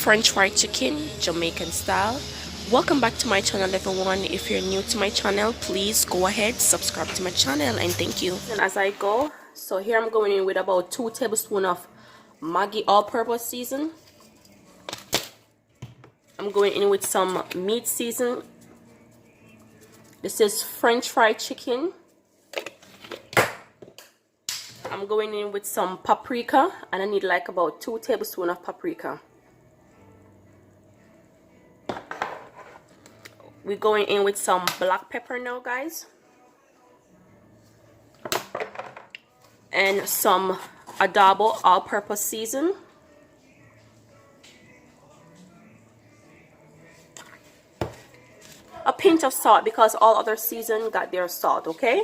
French fried chicken, Jamaican style. Welcome back to my channel, everyone. If you're new to my channel, please go ahead, subscribe to my channel, and thank you. And as I go, so here I'm going in with about 2 tablespoons of Maggi all-purpose season. I'm going in with some meat season. This is French fried chicken. I'm going in with some paprika, and I need like about 2 tablespoons of paprika. We're going in with some black pepper now, guys, and some adabo all-purpose season. A pinch of salt because all other season got their salt, okay?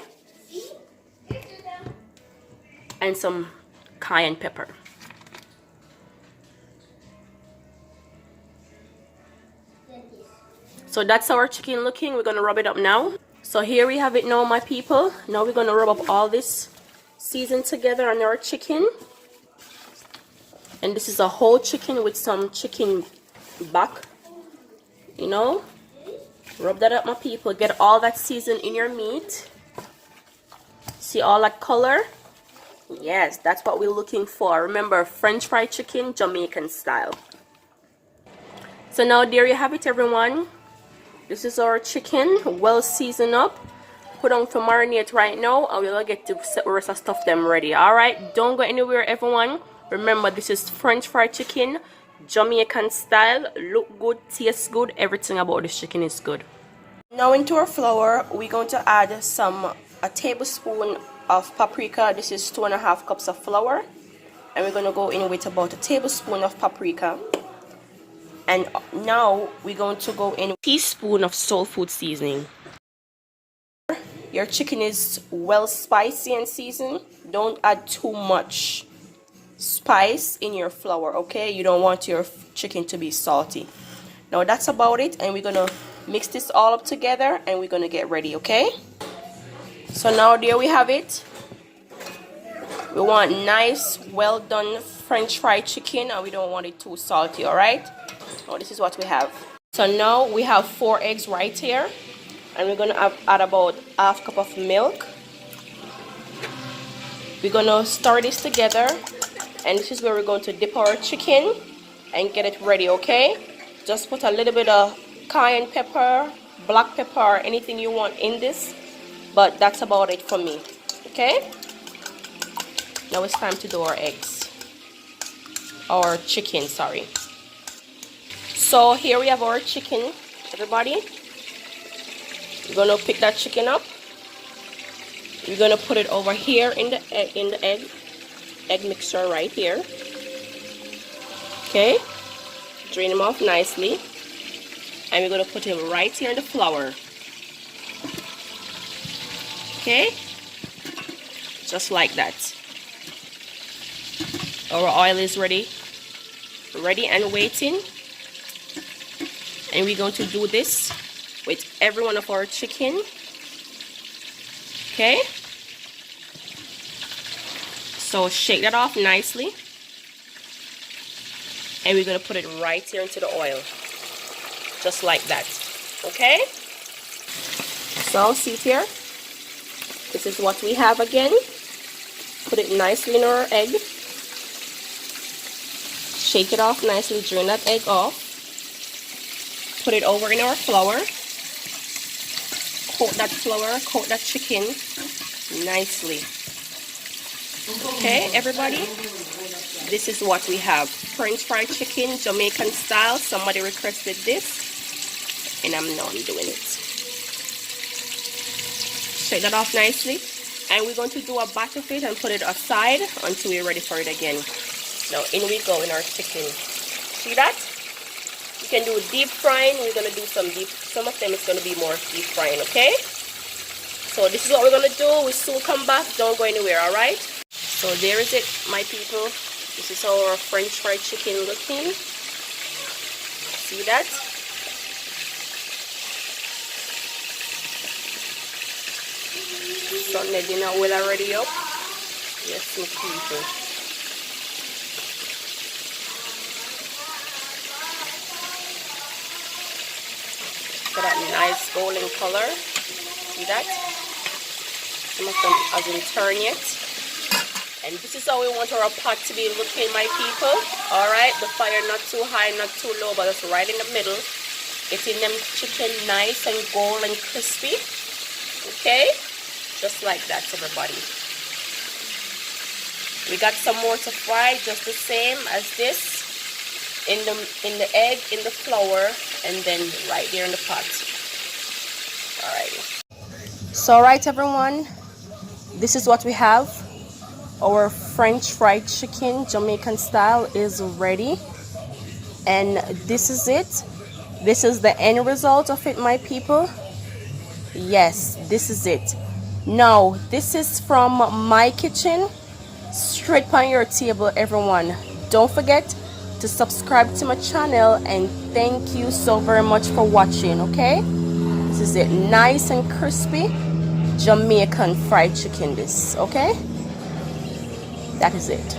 And some cayenne pepper. So that's our chicken looking. We're gonna rub it up now. So here we have it now, my people. Now we're gonna rub up all this season together on our chicken. And this is a whole chicken with some chicken back, you know. Rub that up, my people. Get all that season in your meat. See all that color? Yes, that's what we're looking for. Remember, French fried chicken, Jamaican style. So now there you have it, everyone. This is our chicken, well seasoned up. Put on for marinate right now, and we'll get to set the rest of stuff them ready. Alright, don't go anywhere, everyone. Remember, this is French fried chicken, Jamaican style. Look good, tastes good, everything about this chicken is good. Now into our flour, we're going to add a tablespoon of paprika. This is 2.5 cups of flour, and we're going to go in with about a tablespoon of paprika. And now we're going to go in a teaspoon of soul food seasoning. Your chicken is well spicy and seasoned. Don't add too much spice in your flour, okay? You don't want your chicken to be salty. Now that's about it, and we're going to mix this all up together, and we're going to get ready, okay? So now there we have it. We want nice, well done French fried chicken, and we don't want it too salty, alright? So this is what we have. So now we have 4 eggs right here, and we're going to add about ½ cup of milk. We're going to stir this together, and this is where we're going to dip our chicken and get it ready, okay? Just put a little bit of cayenne pepper, black pepper, anything you want in this, but that's about it for me, okay? Now it's time to do our eggs, our chicken, sorry. So here we have our chicken, everybody. We're gonna pick that chicken up. We're gonna put it over here in the egg mixture right here. Okay, drain them off nicely, and we're gonna put him right here in the flour. Okay, just like that. Our oil is ready and waiting. And we're going to do this with every one of our chicken. Okay? So shake that off nicely. And we're going to put it right here into the oil. Just like that. Okay? So see here. This is what we have again. Put it nicely in our egg. Shake it off nicely. Drain that egg off. Put it over in our flour. Coat that flour, coat that chicken nicely. Okay, everybody? This is what we have. French fried chicken, Jamaican style. Somebody requested this, and I'm doing it. Shake that off nicely. And we're going to do a batch of it and put it aside until we're ready for it again. Now, in we go in our chicken. See that? You can do deep frying. We're going to do some of them it's going to be more deep frying, okay? So this is what we're going to do. We soon come back. Don't go anywhere, alright? So there is it, my people. This is our French fried chicken looking. See that? Sunday dinner well already up. Yes, my people. to that nice golden color. See that? Some of them hasn't turned yet. And this is how we want our pot to be looking, my people. Alright, the fire not too high, not too low, but it's right in the middle. Getting them chicken nice and golden crispy. Okay? Just like that, everybody. We got some more to fry, just the same as this. In the egg, in the flour, and then right there in the pot. Alrighty. So alright, everyone. This is what we have. Our French fried chicken, Jamaican style, is ready. And this is it. This is the end result of it, my people. Yes, this is it. Now, this is from my kitchen, straight on your table, everyone. Don't forget to subscribe to my channel, and thank you so very much for watching. Okay, this is it, nice and crispy Jamaican fried chicken. This, okay, that is it.